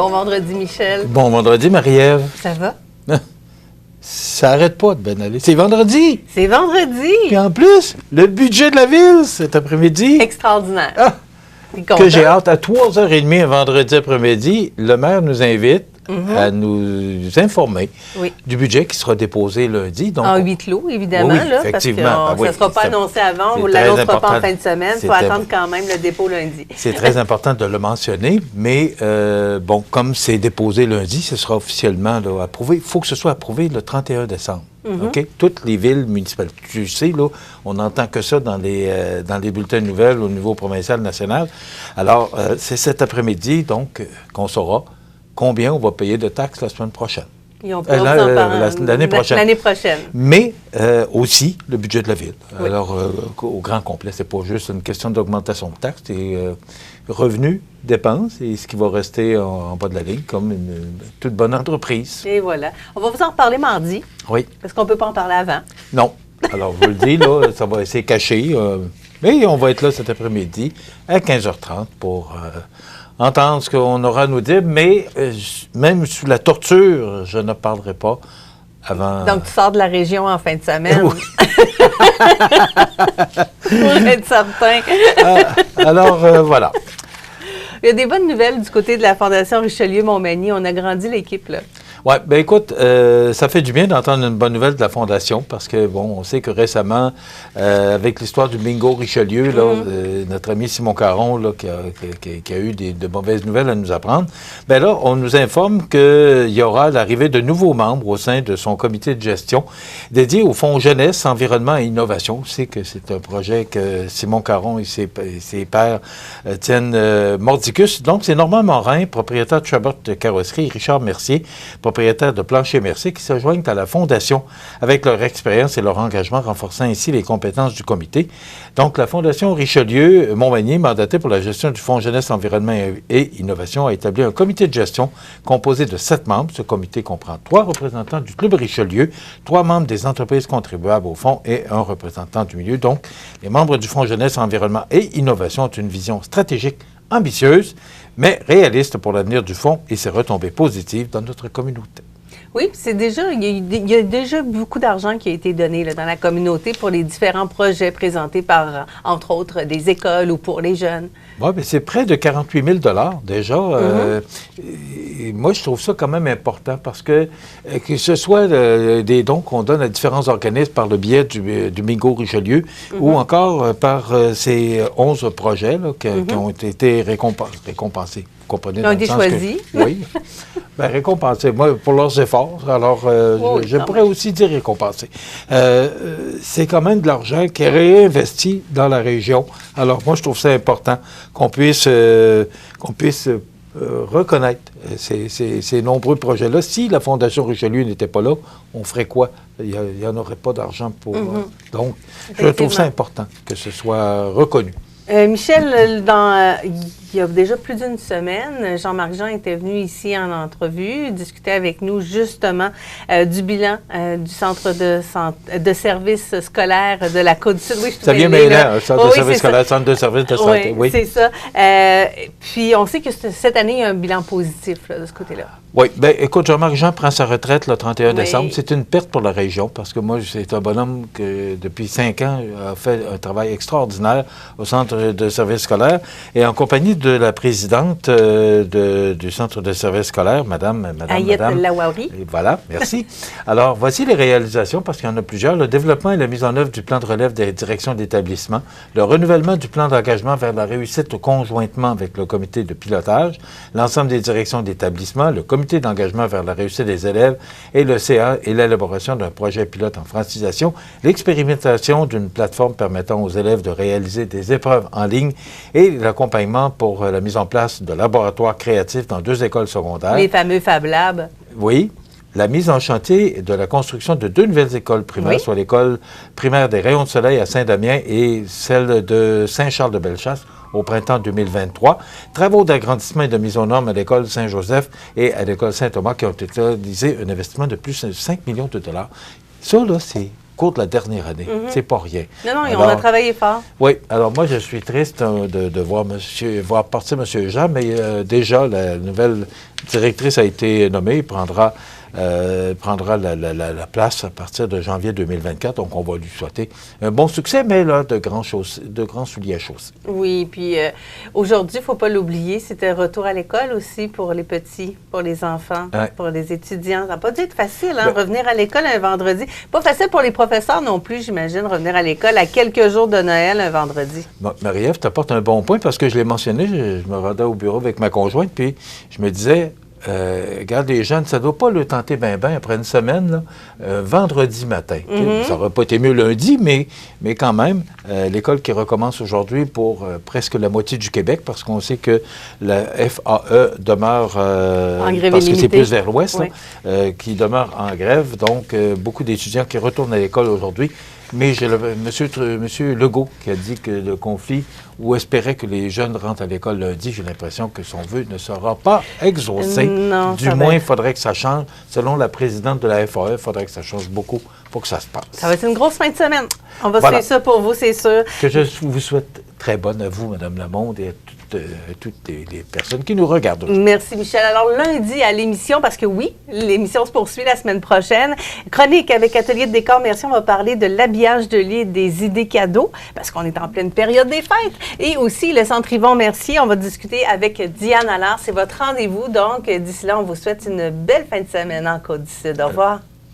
Bon vendredi, Michel. Bon vendredi, Marie-Ève. Ça va? Ça n'arrête pas de bien aller. C'est vendredi. C'est vendredi. Et en plus, le budget de la ville cet après-midi. Extraordinaire. Ah, que j'ai hâte. À 3h30 un vendredi après-midi, le maire nous invite à nous informer du budget qui sera déposé lundi. Donc, en huis clos, évidemment, oui, là, effectivement. parce que ça ne sera pas annoncé avant, on ne l'annoncera pas en fin de semaine, il faut attendre quand même le dépôt lundi. C'est très important de le mentionner, mais bon, comme c'est déposé lundi, ce sera officiellement là, approuvé. Il faut que ce soit approuvé le 31 décembre. OK? Toutes les villes municipales. Tu sais, là, on n'entend que ça dans les bulletins de nouvelles au niveau provincial, national. Alors, c'est cet après-midi, donc, qu'on saura combien on va payer de taxes la semaine prochaine. Et on peut l'année prochaine. L'année prochaine. Mais aussi le budget de la ville. Oui. Alors, au grand complet, c'est pas juste une question d'augmentation de taxes, c'est revenus, dépenses et ce qui va rester en bas de la ligne, comme une toute bonne entreprise. Et voilà. On va vous en reparler mardi. Oui. Parce qu'on ne peut pas en parler avant. Non. Alors, je vous le dis, là, ça va essayer caché. Mais on va être là cet après-midi à 15h30 pour entendre ce qu'on aura à nous dire. Mais même sous la torture, je ne parlerai pas avant... Donc, tu sors de la région en fin de semaine. Oui. Pour être certain. Alors, voilà. Il y a des bonnes nouvelles du côté de la Fondation Richelieu-Montmagny. On a grandi l'équipe, là. Oui, bien écoute, ça fait du bien d'entendre une bonne nouvelle de la Fondation parce que, bon, on sait que récemment, avec l'histoire du bingo Richelieu, là, notre ami Simon Caron, là, qui a eu de mauvaises nouvelles à nous apprendre, bien là, on nous informe qu'il y aura l'arrivée de nouveaux membres au sein de son comité de gestion dédié au Fonds jeunesse, environnement et innovation. On sait que c'est un projet que Simon Caron et ses pairs tiennent mordicus. Donc, c'est Normand Morin, propriétaire de Chabot de Carrosserie, et Richard Mercier, propriétaires de Plancher Mercier, qui se joignent à la Fondation avec leur expérience et leur engagement, renforçant ainsi les compétences du comité. Donc, la Fondation Richelieu-Montmagny, mandatée pour la gestion du Fonds jeunesse, environnement et innovation, a établi un comité de gestion composé de 7 membres. Ce comité comprend 3 représentants du Club Richelieu, 3 membres des entreprises contribuables au fonds et un représentant du milieu. Donc, les membres du Fonds jeunesse, environnement et innovation ont une vision stratégique ambitieuse, mais réaliste pour l'avenir du fonds et ses retombées positives dans notre communauté. Oui, c'est déjà, il y a déjà beaucoup d'argent qui a été donné là, dans la communauté pour les différents projets présentés par, entre autres, des écoles ou pour les jeunes. Oui, bien, c'est près de 48 000 déjà. Et moi, je trouve ça quand même important parce que ce soit des dons qu'on donne à différents organismes par le biais du bingo Richelieu ou encore par ces 11 projets là, qui ont été récompensés. Ils ont été choisis. Oui. Bien, récompensés, moi, pour leurs efforts. Alors, je pourrais aussi dire récompensés. C'est quand même de l'argent qui est réinvesti dans la région. Alors, moi, je trouve ça important qu'on puisse reconnaître ces nombreux projets-là. Si la Fondation Richelieu n'était pas là, on ferait quoi? Il n'y en aurait pas d'argent pour... donc, je trouve ça important que ce soit reconnu. Michel, il y a déjà plus d'une semaine, Jean-Marc Jean était venu ici en entrevue, discuter avec nous justement du bilan du centre de services scolaires de la Côte-du-Sud. Oui, ça vient mêler, centre de services scolaires, centre de services de santé. Oui, c'est ça. Puis on sait que cette année, il y a un bilan positif là, de ce côté-là. Oui, bien, écoute, Jean-Marc Jean prend sa retraite le 31 décembre. C'est une perte pour la région parce que moi, c'est un bonhomme que, depuis 5 ans, a fait un travail extraordinaire au centre de services scolaires et en compagnie de la présidente du centre de services scolaires, Madame Ayette Lawauri. Voilà, merci. Alors, voici les réalisations parce qu'il y en a plusieurs. Le développement et la mise en œuvre du plan de relève des directions d'établissement, le renouvellement du plan d'engagement vers la réussite conjointement avec le comité de pilotage, l'ensemble des directions d'établissement, le comité d'engagement vers la réussite des élèves et le CA et l'élaboration d'un projet pilote en francisation, l'expérimentation d'une plateforme permettant aux élèves de réaliser des épreuves en ligne et l'accompagnement pour la mise en place de laboratoires créatifs dans 2 écoles secondaires. Les fameux Fab Labs. Oui. La mise en chantier de la construction de 2 nouvelles écoles primaires, soit l'école primaire des Rayons de Soleil à Saint-Damien et celle de Saint-Charles-de-Bellechasse au printemps 2023. Travaux d'agrandissement et de mise aux normes à l'école Saint-Joseph et à l'école Saint-Thomas qui ont été réalisés un investissement de plus de 5 millions de dollars. Ça, là, c'est cours de la dernière année. C'est pas rien. Non, non, Alors, on a travaillé fort. Oui, alors moi, je suis triste de voir partir M. Jean, mais déjà, la nouvelle directrice a été nommée. Il prendra la place à partir de janvier 2024. Donc, on va lui souhaiter un bon succès, mais là, de grands souliers à chausser. Oui, puis aujourd'hui, il ne faut pas l'oublier, c'était retour à l'école aussi pour les petits, pour les enfants, pour les étudiants. Ça n'a pas dû être facile, revenir à l'école un vendredi. Pas facile pour les professeurs non plus, j'imagine, revenir à l'école à quelques jours de Noël un vendredi. Bon, Marie-Ève, tu apportes un bon point parce que je l'ai mentionné, je me rendais au bureau avec ma conjointe, puis je me disais, regarde, les jeunes, ça ne doit pas le tenter bien après une semaine, là, vendredi matin. Ça n'aurait pas été mieux lundi, mais quand même, l'école qui recommence aujourd'hui pour presque la moitié du Québec, parce qu'on sait que la FAE demeure, en grève parce que c'est illimitée. plus vers l'ouest, qui demeure en grève. Donc, beaucoup d'étudiants qui retournent à l'école aujourd'hui. Mais j'ai monsieur Legault qui a dit que le conflit, ou espérait que les jeunes rentrent à l'école lundi, j'ai l'impression que son vœu ne sera pas exaucé. Non, du moins, il faudrait que ça change. Selon la présidente de la FAE, il faudrait que ça change beaucoup pour que ça se passe. Ça va être une grosse fin de semaine. On va suivre ça pour vous, c'est sûr. Que je vous souhaite très bonne à vous, Mme Lamonde, et à toutes les personnes qui nous regardent. Merci, Michel. Alors, lundi à l'émission, parce que oui, l'émission se poursuit la semaine prochaine. Chronique avec Atelier de décor. Merci, on va parler de l'habillage de lit et des idées cadeaux, parce qu'on est en pleine période des fêtes. Et aussi, le Centre Yvon Mercier, on va discuter avec Diane Allard. C'est votre rendez-vous. Donc, d'ici là, on vous souhaite une belle fin de semaine en Côte-du-Sud. Au revoir.